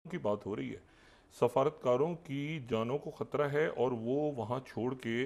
की बात हो रही है, सफारतकारों की जानों को खतरा है और वो वहाँ छोड़ के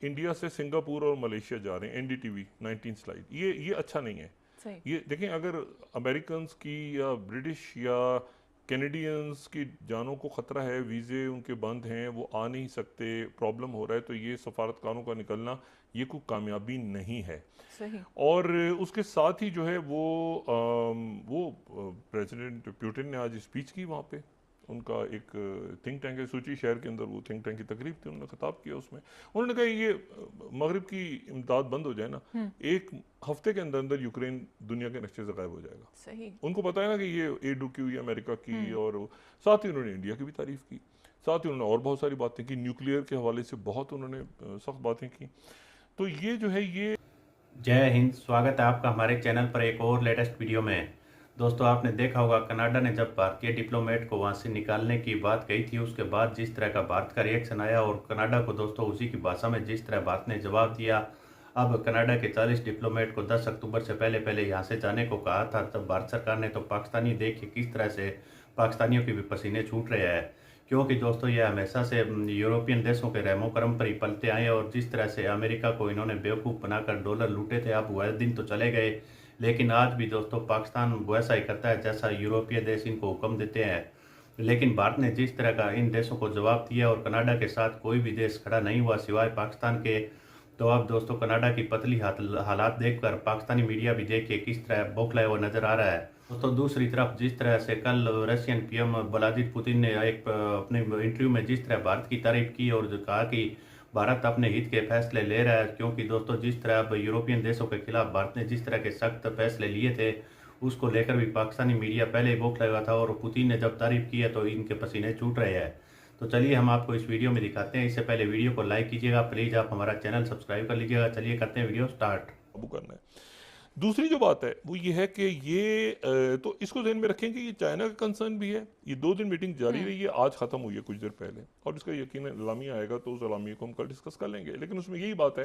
इंडिया से सिंगापुर और मलेशिया जा रहे हैं। एनडीटीवी 19 स्लाइड, ये अच्छा नहीं है। सही। ये देखें, अगर अमेरिकन की या ब्रिटिश या कैनेडियंस की जानों को खतरा है, वीज़े उनके बंद हैं, वो आ नहीं सकते, प्रॉब्लम हो रहा है, तो ये सफारतकारों का निकलना ये कोई कामयाबी नहीं है। सही। और उसके साथ ही जो है वो प्रेसिडेंट पुतिन ने आज स्पीच की वहाँ पे। उनका एक थिंक टैंक है सूची शहर के अंदर, वो थिंक टैंक की तकरीब थी, उन्होंने खिताब किया उसमें। उन्होंने कहा ये मगरिब की इमदाद बंद हो जाए ना, हम्म। एक हफ्ते के अंदर अंदर यूक्रेन दुनिया के नक्शे से गायब हो जाएगा। सही। उनको पता है ना कि ये एड रुकी हुई है अमेरिका की। हम्म। और साथ ही उन्होंने इंडिया की भी तारीफ की, साथ ही उन्होंने और बहुत सारी बातें की, न्यूक्लियर के हवाले से बहुत उन्होंने सख्त बातें की। तो ये जो है ये जय हिंद। स्वागत है आपका हमारे चैनल पर एक और लेटेस्ट वीडियो में। दोस्तों, आपने देखा होगा कनाडा ने जब भारतीय डिप्लोमेट को वहां से निकालने की बात कही थी, उसके बाद जिस तरह का भारत का रिएक्शन आया और कनाडा को दोस्तों उसी की भाषा में जिस तरह भारत ने जवाब दिया। अब कनाडा के 40 डिप्लोमेट को 10 अक्टूबर से पहले पहले यहाँ से जाने को कहा था, तब भारत सरकार ने तो पाकिस्तानी देखिए किस तरह से पाकिस्तानियों के भी पसीने छूट रहे हैं। क्योंकि दोस्तों ये हमेशा से यूरोपियन देशों के रहमो करम पर ही पलते आए और जिस तरह से अमेरिका को इन्होंने बेवकूफ़ बनाकर डॉलर लूटे थे, अब वह दिन तो चले गए। लेकिन आज भी दोस्तों पाकिस्तान वैसा ही करता है जैसा यूरोपीय देश इनको हुक्म देते हैं। लेकिन भारत ने जिस तरह का इन देशों को जवाब दिया और कनाडा के साथ कोई भी देश खड़ा नहीं हुआ सिवाय पाकिस्तान के, तो अब दोस्तों कनाडा की पतली हालात देखकर पाकिस्तानी मीडिया भी देखिए किस तरह बौखलाया हुआ नजर आ रहा है। दोस्तों दूसरी तरफ जिस तरह से कल रशियन पीएम व्लादिमीर पुतिन ने एक अपने इंटरव्यू में जिस तरह भारत की तारीफ की और जो कहा कि भारत अपने हित के फैसले ले रहा है, क्योंकि दोस्तों जिस तरह अब यूरोपियन देशों के खिलाफ भारत ने जिस तरह के सख्त फैसले लिए थे उसको लेकर भी पाकिस्तानी मीडिया पहले ही बौखलाया हुआ था और पुतिन ने जब तारीफ की है तो इनके पसीने छूट रहे हैं। तो चलिए हम आपको इस वीडियो में दिखाते हैं। इससे पहले वीडियो को लाइक कीजिएगा प्लीज़, आप हमारा चैनल सब्सक्राइब कर लीजिएगा। चलिए करते हैं वीडियो स्टार्ट। काबू करना है। दूसरी जो बात है वो ये है कि ये तो इसको ध्यान में रखें कि ये चाइना का कंसर्न भी है। ये 2 दिन मीटिंग जारी हम्म। रही है, आज खत्म हुई है कुछ देर पहले, और इसका यकीन एलामी आएगा तो उस एलामी को हम कल डिस्कस कर लेंगे। लेकिन उसमें यही बात है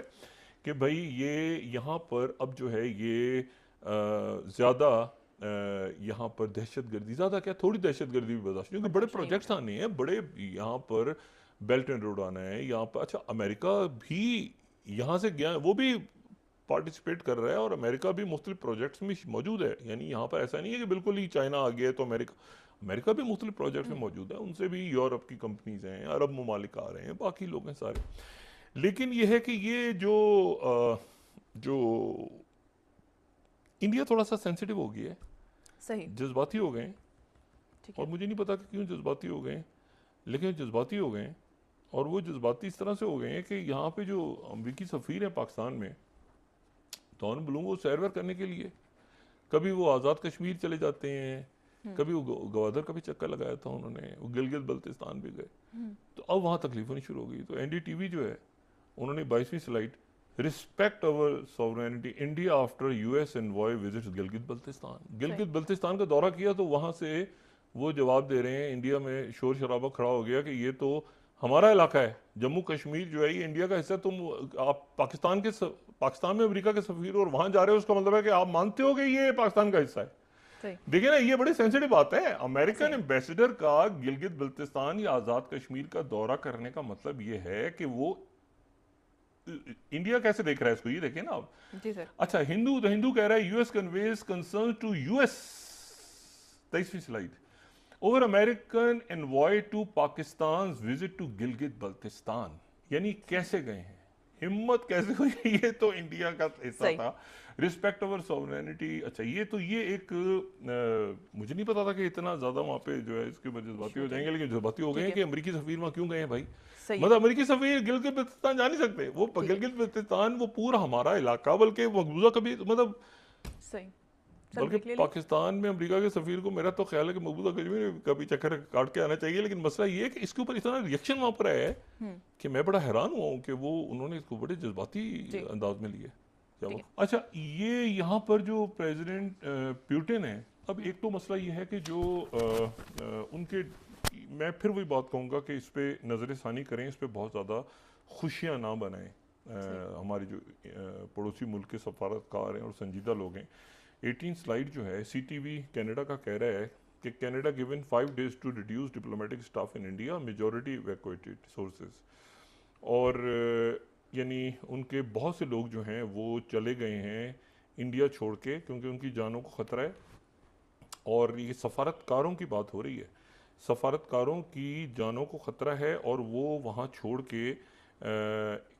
कि भाई ये यहाँ पर अब जो है ये ज़्यादा यहाँ पर दहशत गर्दी, ज़्यादा क्या थोड़ी दहशत गर्दी भी बर्दाश्त, क्योंकि बड़े बर्दाश्त नहीं प्रोजेक्ट्स होगा। आने हैं, बड़े यहाँ पर बेल्ट एंड रोड आना है यहाँ पर। अच्छा, अमेरिका भी यहाँ से गया, वो भी पार्टिसिपेट कर रहा है और अमेरिका भी मुख्तलिफ प्रोजेक्ट्स में मौजूद है। यानी यहाँ पर ऐसा नहीं है कि बिल्कुल ही चाइना आ गया है तो अमेरिका, अमेरिका भी मुख्तलिफ प्रोजेक्ट्स में हम्म। मौजूद है। उनसे भी यूरोप की कंपनीज हैं, अरब ममालिक आ रहे हैं, बाकी लोग हैं सारे। लेकिन यह है कि ये जो इंडिया थोड़ा सा सेंसिटिव हो गया है, सही। जज्बाती हो गए हैं। ठीक और है। मुझे नहीं पता कि क्यों जज्बाती हो गए हैं, लेकिन जज्बाती हो गए हैं। और वो जज्बाती इस तरह से हो गए हैं कि यहाँ पे जो अमरीकी सफ़ीर है पाकिस्तान में, तो उन बुलूंग वो सैर वैर करने के लिए कभी वो आज़ाद कश्मीर चले जाते हैं, हम्म। कभी वो गवादर का भी चक्कर लगाया था उन्होंने, वो गिलगित बल्तिस्तान भी गए। हम्म। तो अब वहाँ तकलीफ होनी शुरू हो गई। तो एनडीटीवी जो है उन्होंने 22वीं slide, respect our sovereignty India after US envoy visits Gilgit Baltistan. सही। गिलगित बल्तिस्तान का दौरा किया तो वहाँ से वो जवाब दे रहे हैं, इंडिया में शोर शराबा खड़ा हो गया कि ये तो हमारा इलाका है, जम्मू कश्मीर जो है ये इंडिया का हिस्सा। तुम आप पाकिस्तान में अमेरिका के सफीर और वहां जा रहे हो, उसका मतलब है कि आप मानते हो कि ये पाकिस्तान का हिस्सा है। सही। देखिए ना, ये बड़ी सेंसिटिव बात है। अमेरिकन सही। एम्बेसडर का गिलगित बल्तिस्तान या आजाद कश्मीर का दौरा करने का मतलब ये है कि वो इंडिया कैसे देख रहा है इसको, ये देखिए ना आप। जी सर। अच्छा, हिंदू कह रहा है US conveys concern to US, 23वीं slide, over American envoy to Pakistan visit to Gilgit Baltistan. यानी कैसे गए हैं, हिम्मत कैसे हुई, ये तो इंडिया का हिस्सा सही। था। Respect our sovereignty. अच्छा, ये एक मुझे नहीं पता था कि इतना ज्यादा वहाँ पे जो है इसके ऊपर जज्बाती हो शूटिंग। जाएंगे, लेकिन जज्बाती हो गए ठीक हैं है। कि अमेरिकी सफीर वहाँ क्यों गए हैं भाई। सही है। मतलब अमेरिकी सफीर गिलगित बल्तिस्तान जा नहीं सकते, वो ठीक है। गिलगित बल्तिस्तान वो पूरा हमारा इलाका, बल्कि मकबूजा कभी मतलब, सही। सर बल्कि ब्रेक ले लें। पाकिस्तान में अमेरिका के सफीर को मेरा तो ख्याल है कि मकबूजा कश्मीर का भी चक्कर काट के आना चाहिए। लेकिन मसला ये है कि इसके ऊपर इतना रिएक्शन वहाँ पर आया है हम्म। कि मैं बड़ा हैरान हुआ हूँ कि वो उन्होंने इसको बड़े जज्बाती जी। अंदाज में लिया। क्या ठीक वो है। अच्छा, ये यहाँ पर जो प्रेसिडेंट प्यूटिन है, अब हम्म। एक तो मसला ये है कि जो उनके, मैं फिर वही बात कहूँगा कि इस पर नज़र षानी करें, इस पर बहुत ज़्यादा खुशियाँ ना बनाएं। सही। हमारे जो पड़ोसी मुल्क के सफारतकार हैं और संजीदा लोग हैं। 18 स्लाइड जो है, सीटीवी कनाडा का कह रहा है कि Canada given 5 days to reduce diplomatic staff in India, majority evacuated sources. और यानी उनके बहुत से लोग जो हैं वो चले गए हैं इंडिया छोड़ के, क्योंकि उनकी जानों को ख़तरा है। और ये सफारतकारों की बात हो रही है, सफारतकारों की जानों को ख़तरा है और वो वहाँ छोड़ के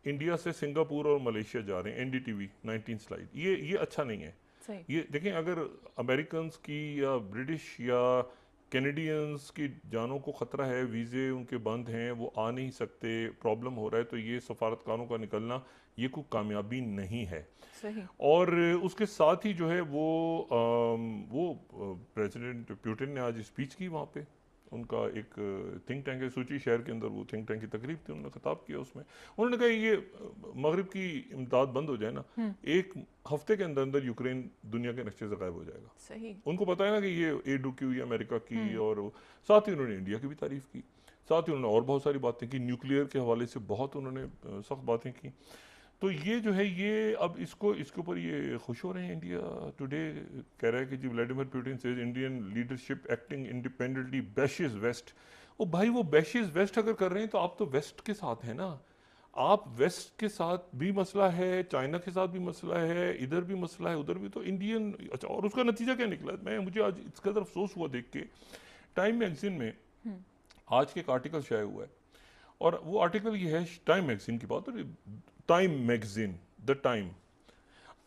इंडिया से सिंगापुर और मलेशिया जा रहे हैं। NDTV 19 स्लाइड, ये अच्छा नहीं है। सही। ये देखें, अगर अमेरिकन्स की या ब्रिटिश या कैनेडियंस की जानों को ख़तरा है, वीज़े उनके बंद हैं, वो आ नहीं सकते, प्रॉब्लम हो रहा है, तो ये सफारतकारों का निकलना ये कोई कामयाबी नहीं है। सही। और उसके साथ ही जो है वो प्रेसिडेंट पुतिन ने आज स्पीच की वहाँ पे। उनका एक थिंक टैंक है सूची शहर के अंदर, वो थिंक टैंक की तकरीब थी, उन्होंने खिताब किया। उसमें उन्होंने कहा ये मगरिब की इमदाद बंद हो जाए ना, एक हफ्ते के अंदर अंदर यूक्रेन दुनिया के नक्शे से गायब हो जाएगा। सही। उनको पता है ना कि ये एडुक्यू ये अमेरिका की, और साथ ही उन्होंने इंडिया की भी तारीफ की, साथ ही उन्होंने और बहुत सारी बातें की, न्यूक्लियर के हवाले से बहुत उन्होंने सख्त बातें की। तो ये जो है ये अब इसके ऊपर ये खुश हो रहे हैं। इंडिया टुडे कह रहा है कि जी Vladimir Putin says Indian leadership acting independently bashes West. ओ भाई, वो बैशेस वेस्ट अगर कर रहे हैं तो आप तो वेस्ट के साथ हैं ना, आप वेस्ट के साथ भी मसला है, चाइना के साथ भी मसला है, इधर भी मसला है, उधर भी, तो इंडियन। अच्छा, और उसका नतीजा क्या निकला? मुझे आज इसका तरफ अफसोस हुआ देख के। टाइम मैगजीन में आज के एक आर्टिकल शाया हुआ है, और वो आर्टिकल ये है टाइम मैगजीन की बात, और टाइम मैगजीन, द टाइम।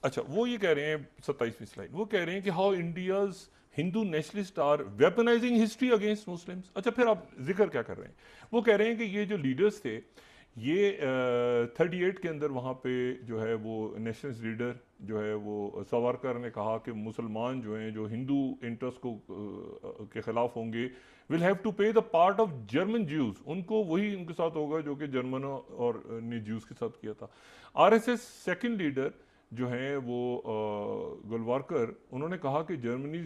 अच्छा, वो ये कह रहे हैं 27वीं स्लाइड, वो कह रहे हैं कि how India's Hindu nationalist are weaponising history against Muslims. अच्छा, फिर आप जिक्र क्या कर रहे हैं? वो कह रहे हैं कि ये जो लीडर्स थे, ये 38 के अंदर वहाँ पे जो है वो नेशनलिस्ट लीडर जो है वो सावरकर ने कहा कि मुसलमान जो हैं, जो हिंदू इंटरेस्ट को के खिलाफ होंगे, विल हैव टू पे the part of German Jews. उनको वही उनके साथ होगा जो कि जर्मनों और ने ज्यूज के साथ किया था। RSS सेकंड लीडर जो हैं वो गोलवारकर, उन्होंने कहा कि Germany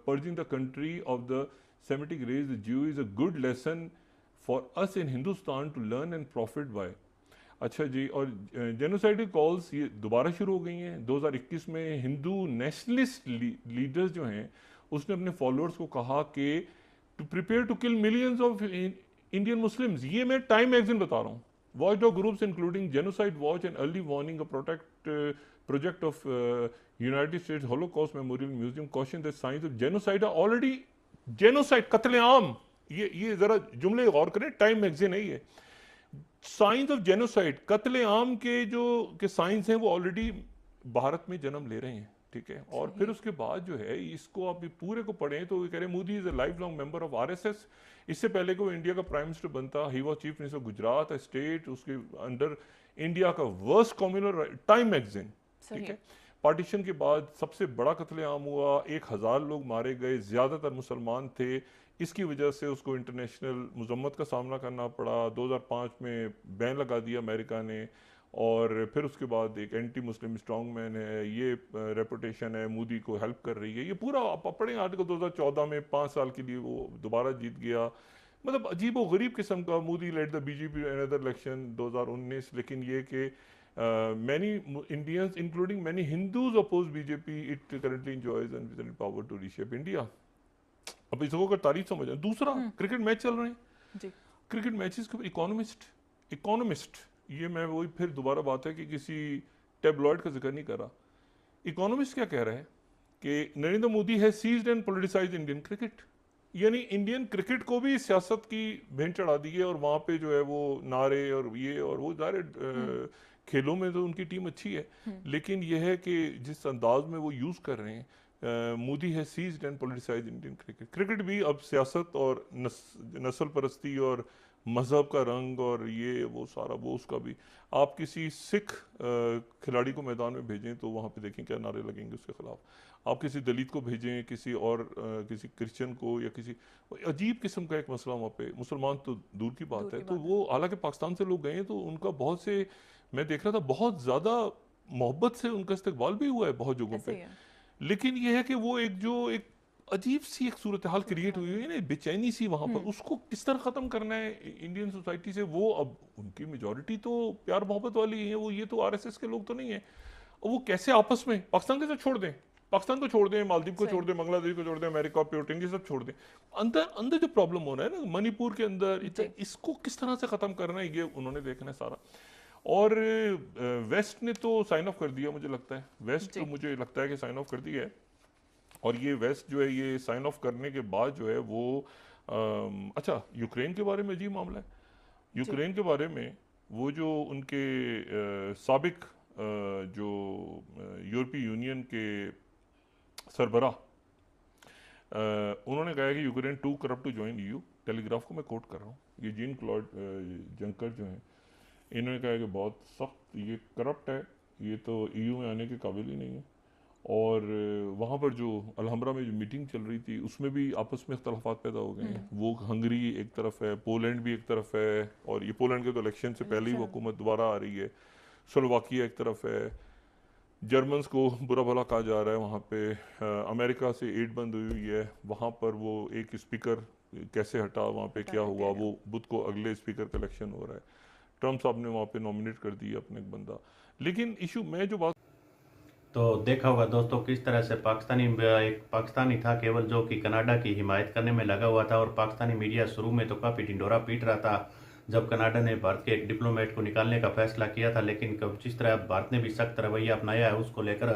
purging the country of the Semitic races the Jews is a good lesson for us in Hindustan to learn and profit by. अच्छा जी, और जेनोसाइडल कॉल्स ये दोबारा शुरू हो गई हैं 2021 में। हिंदू नेशनलिस्ट लीडर्स जो हैं, उसने अपने फॉलोअर्स को कहा कि to prepare to kill millions of Indian Muslims. ये मैं टाइम मैगजीन बता रहा हूँ। Watchdog groups including Genocide Watch and Early Warning Protect Project of United States Holocaust Memorial Museum caution the science of genocide are already genocide, कत्लेआम। ये जरा जुमले गौर करें, टाइम मैगजीन है ये। साइंस ऑफ जेनोसाइड, कत्लेआम के साइंस हैं, वो ऑलरेडी भारत में जन्म ले रहे हैं, ठीक है। और फिर उसके बाद जो है इसको आप पूरे को पढ़ें तो वो कह रहे हैं Modi is a life long member of RSS। इससे पहले को इंडिया का प्राइम मिनिस्टर बनता, he was chief minister Gujarat state, उसके अंडर इंडिया का वर्स्ट कम्युनल। टाइम मैगजीन, ठीक है। पार्टीशन के बाद सबसे बड़ा कत्लेआम हुआ, 1000 लोग मारे गए, ज्यादातर मुसलमान थे। इसकी वजह से उसको इंटरनेशनल मजम्मत का सामना करना पड़ा। 2005 में बैन लगा दिया अमेरिका ने, और फिर उसके बाद एक एंटी मुस्लिम स्ट्रॉन्ग मैन है, ये रेपुटेशन है, मोदी को हेल्प कर रही है। ये पूरा आप पढ़ें आर्टिकल 2014 में 5 साल के लिए वो दोबारा जीत गया। मतलब अजीब व गरीब किस्म का। Modi led the BJP another election 2019। लेकिन ये कि many Indians including many Hindus oppose BJP, it currently enjoys unprecedented power to reshape India. अब इसको अगर तारीफ समझ। दूसरा, क्रिकेट मैच चल रहे हैं जी। क्रिकेट मैचेस के इकोनॉमिस्ट, ये मैं वही फिर दोबारा बात है कि किसी टेबलॉइड का जिक्र नहीं कर रहा। इकोनॉमिस्ट क्या कह रहा है कि Narendra Modi has seized and politicised Indian cricket. यानी इंडियन क्रिकेट को भी सियासत की भेंट चढ़ा दी है, और वहाँ पे जो है वो नारे और ये और वो ज़ाहिर खेलों में तो उनकी टीम अच्छी है, लेकिन यह है कि जिस अंदाज में वो यूज़ कर रहे हैं, Modi has seized and politicised Indian cricket. Cricket भी अब सियासत और नस्ल परस्ती और मजहब का रंग और ये वो सारा वो उसका भी। आप किसी सिख खिलाड़ी को मैदान में भेजें तो वहाँ पे देखें क्या नारे लगेंगे उसके खिलाफ। आप किसी दलित को भेजें, किसी और किसी क्रिश्चियन को, या किसी अजीब किस्म का एक मसला वहाँ पे। मुसलमान तो दूर की बात है। तो वो हालांकि पाकिस्तान से लोग गए हैं तो उनका बहुत से, मैं देख रहा था, बहुत ज़्यादा मोहब्बत से उनका इस्तकबाल भी हुआ है बहुत जगहों पे। लेकिन यह है कि वो एक अजीब सी एक सूरत हाल क्रिएट हुई है ना, बेचैनी सी वहाँ पर। उसको किस तरह ख़त्म करना है इंडियन सोसाइटी से? वो अब उनकी मेजॉरिटी तो प्यार मोहब्बत वाली है, वो ये तो RSS के लोग तो नहीं है। वो कैसे आपस में पाकिस्तान के साथ छोड़ दें, पाकिस्तान को छोड़ दें, मालदीव को सही। छोड़ दें, बांग्लादेश को छोड़ दें, अमेरिका प्योटिंग, ये सब छोड़ दें, अंदर अंदर जो प्रॉब्लम हो रहा है ना मणिपुर के अंदर, जी। इसको किस तरह से खत्म करना है, ये उन्होंने देखना है सारा। और वेस्ट ने तो साइन ऑफ कर दिया, मुझे लगता है वेस्ट जी। तो मुझे लगता है कि साइन ऑफ कर दिया है। और ये वेस्ट जो है ये साइन ऑफ करने के बाद जो है वो अच्छा, यूक्रेन के बारे में अजीब मामला है। यूक्रेन के बारे में वो जो उनके साबिक जो यूरोपीय यूनियन के सरबराह उन्होंने कहा है कि Ukraine too corrupt to join EU. Telegraph को मैं कोट कर रहा हूँ, ये जीन क्लॉड जंकर जो हैं, इन्होंने कहा है कि बहुत सख्त ये करप्ट है, ये तो ईयू में आने के काबिल ही नहीं है। और वहाँ पर जो अलहमरा में जो मीटिंग चल रही थी उसमें भी आपस में इख्तलाफात पैदा हो गए हैं। वो हंगरी एक तरफ है, पोलैंड भी एक तरफ है, और ये पोलैंड के तो इलेक्शन से पहले ही वो हुकूमत दोबारा आ रही है। स्लोवाकिया एक तरफ है, जर्मन्स को बुरा भला कहा जा रहा है वहाँ पे। अमेरिका से एड बंद हुई हुई है, वहाँ पर वो एक स्पीकर कैसे हटा, वहाँ पे क्या हुआ, वो बुध को अगले स्पीकर का इलेक्शन हो रहा है। ट्रम्प साहब ने वहाँ पे नॉमिनेट कर दिया अपने एक बंदा। लेकिन इशू मैं जो बात तो देखा होगा दोस्तों किस तरह से एक पाकिस्तानी था केवल, जो कि कनाडा की हिमायत करने में लगा हुआ था। और पाकिस्तानी मीडिया शुरू में तो काफ़ी ढिंढोरा पीट रहा था जब कनाडा ने भारत के एक डिप्लोमेट को निकालने का फैसला किया था, लेकिन जिस तरह भारत ने भी सख्त रवैया अपनाया है उसको लेकर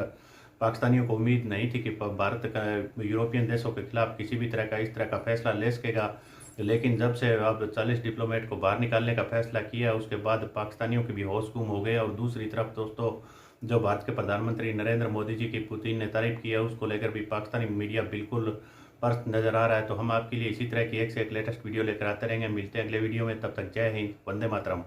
पाकिस्तानियों को उम्मीद नहीं थी कि भारत का यूरोपियन देशों के खिलाफ किसी भी तरह का इस तरह का फैसला ले सकेगा। लेकिन जब से अब 40 डिप्लोमेट को बाहर निकालने का फैसला किया उसके बाद पाकिस्तानियों के भी होश गुम हो गए। और दूसरी तरफ दोस्तों जो भारत के प्रधानमंत्री नरेंद्र मोदी जी की पुतिन ने तारीफ की है उसको लेकर भी पाकिस्तानी मीडिया बिल्कुल परस्त नजर आ रहा है। तो हम आपके लिए इसी तरह की एक से एक लेटेस्ट वीडियो लेकर आते रहेंगे। मिलते हैं अगले वीडियो में, तब तक जय हिंद, वंदे मातरम।